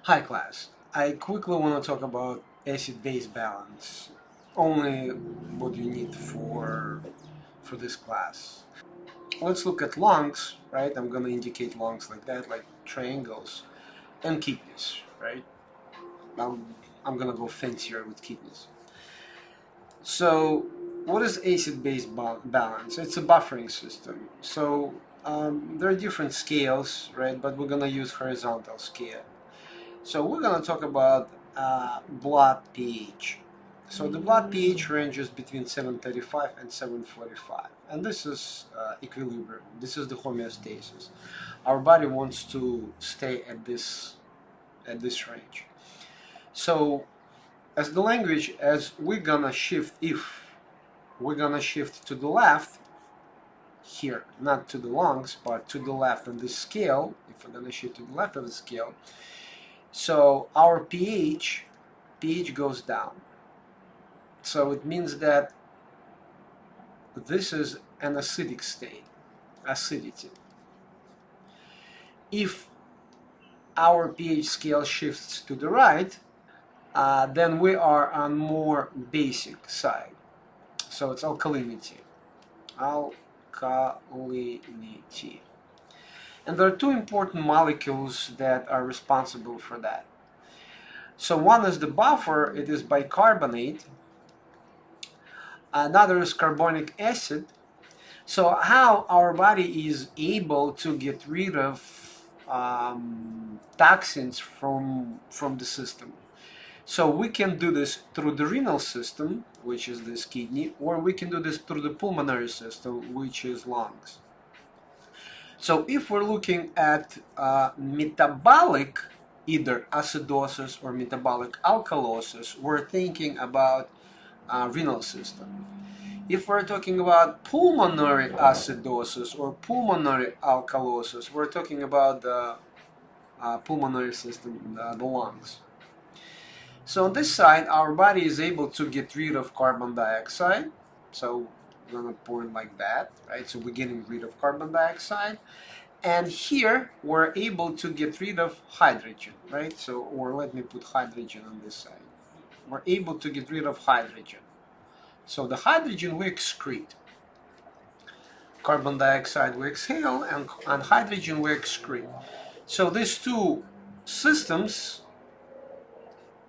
Hi class, I quickly want to talk about acid-base balance, only what you need for this class. Let's look at lungs, right? I'm going to indicate lungs like that, like triangles, and kidneys, right? I'm going to go fancier with kidneys. So what is acid-base balance? It's a buffering system. So there are different scales, right? But we're going to use horizontal scale. So we're going to talk about blood pH. So the blood pH ranges between 735 and 745, and this is equilibrium. This is the homeostasis. Our body wants to stay at this range. So as the language, as we're gonna shift, if we're gonna shift to the left here, not to the lungs, but to the left on this scale, if we're gonna shift to the left of the scale, so our pH goes down. So it means that this is an acidic state, acidity. If our pH scale shifts to the right, then we are on more basic side. So it's alkalinity. Alkalinity. And there are two important molecules that are responsible for that. So one is the buffer, it is bicarbonate. Another is carbonic acid. So how our body is able to get rid of toxins from the system. So we can do this through the renal system, which is this kidney, or we can do this through the pulmonary system, which is lungs. So if we're looking at metabolic, either acidosis or metabolic alkalosis, we're thinking about renal system. If we're talking about pulmonary acidosis or pulmonary alkalosis, we're talking about the pulmonary system, the lungs. So on this side, our body is able to get rid of carbon dioxide. So we're going to point like that, right? So we're getting rid of carbon dioxide. And here, we're able to get rid of hydrogen, right? So, or let me put hydrogen on this side. We're able to get rid of hydrogen. So the hydrogen we excrete. Carbon dioxide we exhale, and hydrogen we excrete. So these two systems,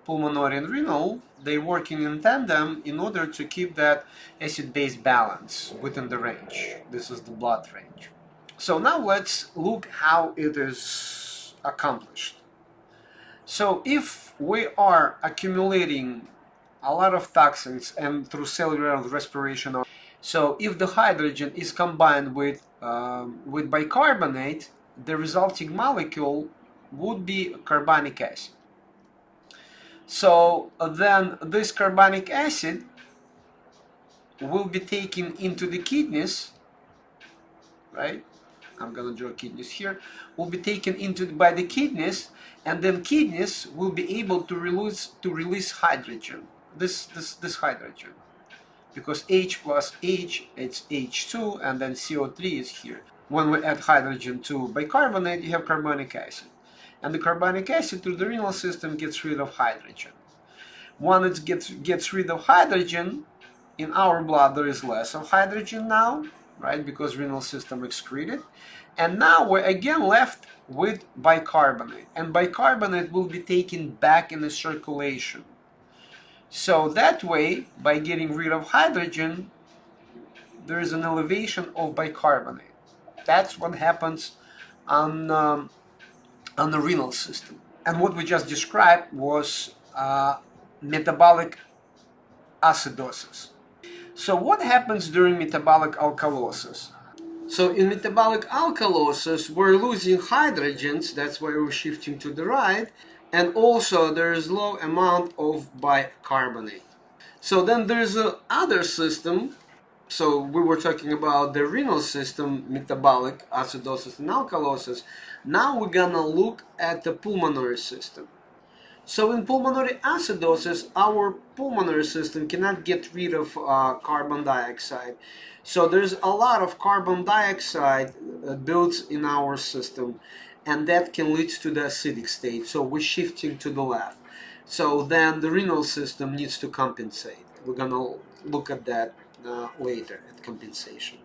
pulmonary and renal, they're working in tandem in order to keep that acid-base balance within the range. This is the blood range. So now let's look how it is accomplished. So if we are accumulating a lot of toxins and through cellular respiration, so if the hydrogen is combined with bicarbonate, the resulting molecule would be carbonic acid. So then this carbonic acid will be taken into the kidneys, right? I'm going to draw kidneys here. Will be taken by the kidneys, and then kidneys will be able to release hydrogen. This hydrogen, because H plus H, it's H2, and then CO3 is here. When we add hydrogen to bicarbonate, you have carbonic acid. And the carbonic acid through the renal system gets rid of hydrogen. When it gets rid of hydrogen, in our blood there is less of hydrogen now, right? Because renal system excreted. And now we're again left with bicarbonate. And bicarbonate will be taken back in the circulation. So that way, by getting rid of hydrogen, there is an elevation of bicarbonate. That's what happens on the renal system. And what we just described was metabolic acidosis. So what happens during metabolic alkalosis? So in metabolic alkalosis, we're losing hydrogens, that's why we're shifting to the right, and also there is low amount of bicarbonate. So then there's another system. So we were talking about the renal system, metabolic acidosis and alkalosis. Now we're gonna look at the pulmonary system. So in pulmonary acidosis, our pulmonary system cannot get rid of carbon dioxide. So there's a lot of carbon dioxide built in our system, and that can lead to the acidic state. So we're shifting to the left. So then the renal system needs to compensate. We're gonna look at that later at compensation.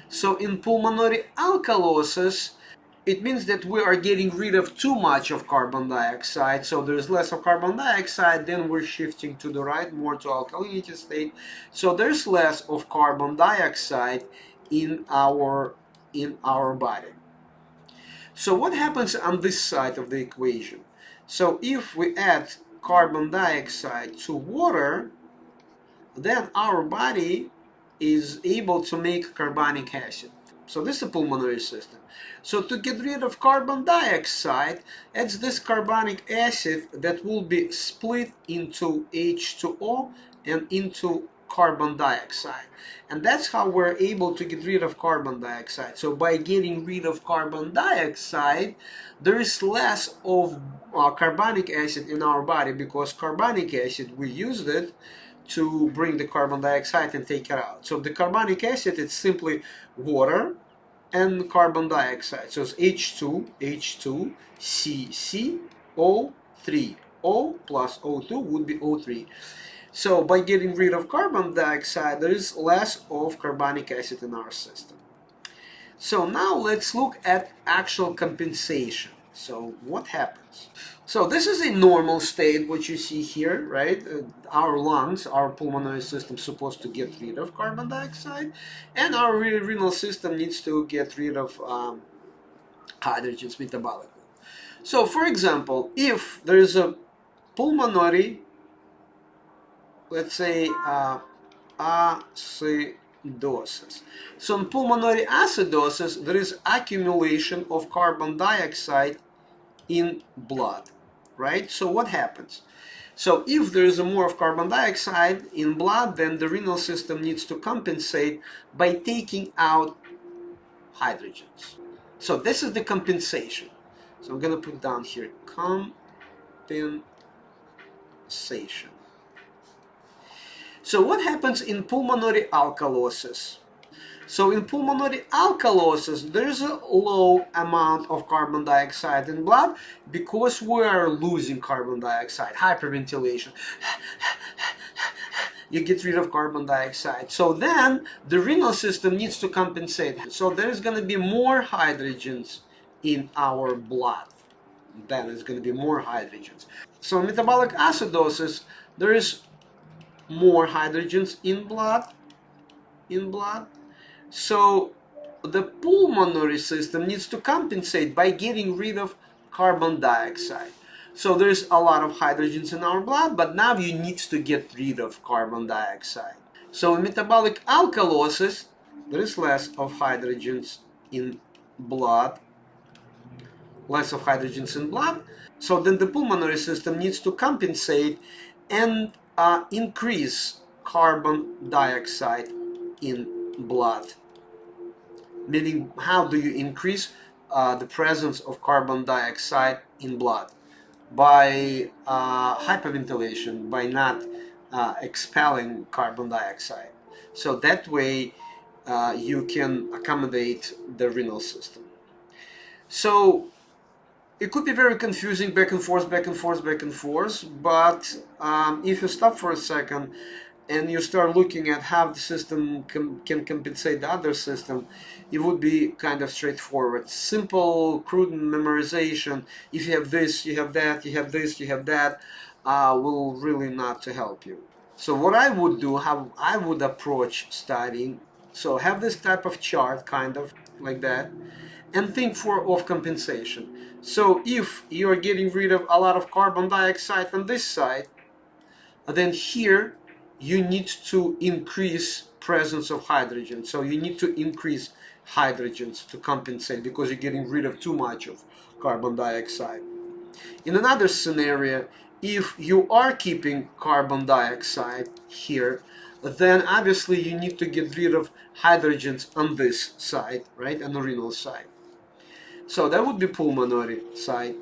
So in pulmonary alkalosis, it means that we are getting rid of too much of carbon dioxide, so there's less of carbon dioxide, then we're shifting to the right, more to alkalinity state, so there's less of carbon dioxide in our body. So what happens on this side of the equation? So if we add carbon dioxide to water, then our body is able to make carbonic acid. So this is the pulmonary system. So to get rid of carbon dioxide, it's this carbonic acid that will be split into H2O and into carbon dioxide. And that's how we're able to get rid of carbon dioxide. So by getting rid of carbon dioxide, there is less of carbonic acid in our body, because carbonic acid, we used it to bring the carbon dioxide and take it out. So the carbonic acid is simply water and carbon dioxide. So it's H2, H2, C, O3. O plus O2 would be O3. So by getting rid of carbon dioxide, there is less of carbonic acid in our system. So now let's look at actual compensation. So what happens? So this is a normal state, what you see here, right? Our lungs, our pulmonary system is supposed to get rid of carbon dioxide, and our renal system needs to get rid of hydrogens metabolically. So for example, if there is a pulmonary, let's say acidosis. So in pulmonary acidosis, there is accumulation of carbon dioxide in blood, right? So what happens? So if there is more of carbon dioxide in blood, then the renal system needs to compensate by taking out hydrogens. So this is the compensation. So I'm going to put down here compensation. So what happens in pulmonary alkalosis? So in pulmonary alkalosis, there's a low amount of carbon dioxide in blood because we are losing carbon dioxide, hyperventilation. You get rid of carbon dioxide. So then the renal system needs to compensate. So there's going to be more hydrogens in our blood. Then it's going to be more hydrogens. So in metabolic acidosis, there is more hydrogens in blood. So the pulmonary system needs to compensate by getting rid of carbon dioxide. So there's a lot of hydrogens in our blood, but now you need to get rid of carbon dioxide. So in metabolic alkalosis, there is less of hydrogens in blood, So then the pulmonary system needs to compensate and increase carbon dioxide in blood. Meaning, how do you increase the presence of carbon dioxide in blood? By hyperventilation, by not expelling carbon dioxide. So that way you can accommodate the renal system. So it could be very confusing, back and forth, but if you stop for a second and you start looking at how the system can compensate the other system, it would be kind of straightforward. Simple, crude memorization. If you have this, you have that, you have this, you have that, will really not to help you. So what I would do, how I would approach studying, so have this type of chart, kind of like that, and think of compensation. So if you are getting rid of a lot of carbon dioxide on this side, then here you need to increase presence of hydrogen. So you need to increase hydrogens to compensate because you're getting rid of too much of carbon dioxide. In another scenario, if you are keeping carbon dioxide here, then obviously you need to get rid of hydrogens on this side, right, on the renal side. So that would be pulmonary side.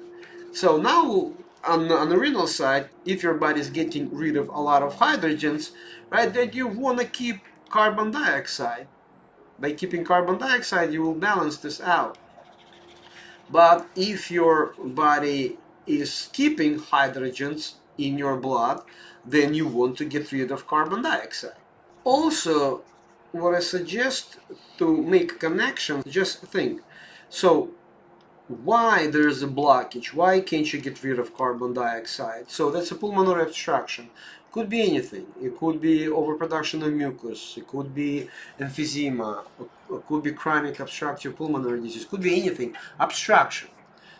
So now on the renal side, if your body is getting rid of a lot of hydrogens, right, then you want to keep carbon dioxide. By keeping carbon dioxide, you will balance this out. But if your body is keeping hydrogens in your blood, then you want to get rid of carbon dioxide. Also, what I suggest to make connections, just think. So, why there's a blockage? Why can't you get rid of carbon dioxide? So that's a pulmonary obstruction. Could be anything. It could be overproduction of mucus. It could be emphysema. It could be chronic obstructive pulmonary disease. It could be anything. Obstruction.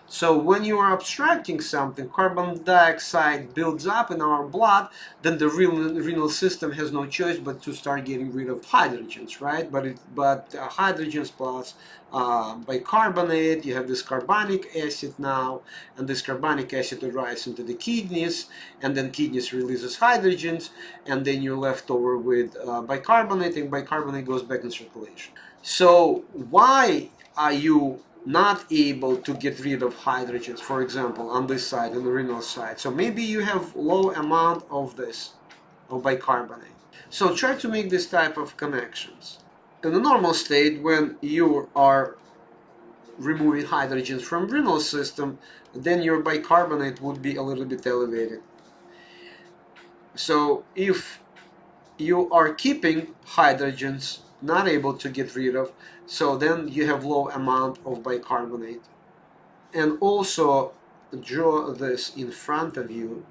So when you are obstructing something, carbon dioxide builds up in our blood, then the renal system has no choice but to start getting rid of hydrogens, right? But hydrogens plus bicarbonate, you have this carbonic acid now, and this carbonic acid arrives into the kidneys, and then kidneys releases hydrogens, and then you're left over with bicarbonate, and bicarbonate goes back in circulation. So why are you not able to get rid of hydrogens, for example, on this side, on the renal side? So maybe you have low amount of this, of bicarbonate. So try to make this type of connections. In the normal state, when you are removing hydrogens from renal system, then your bicarbonate would be a little bit elevated. So if you are keeping hydrogens not able to get rid of, so then you have low amount of bicarbonate. And also draw this in front of you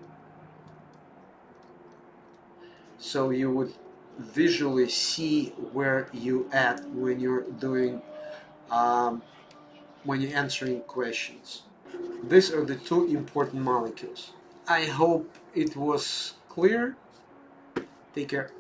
so you would visually see where you at when you're doing when you're answering questions. These are the two important molecules. I hope it was clear. Take care.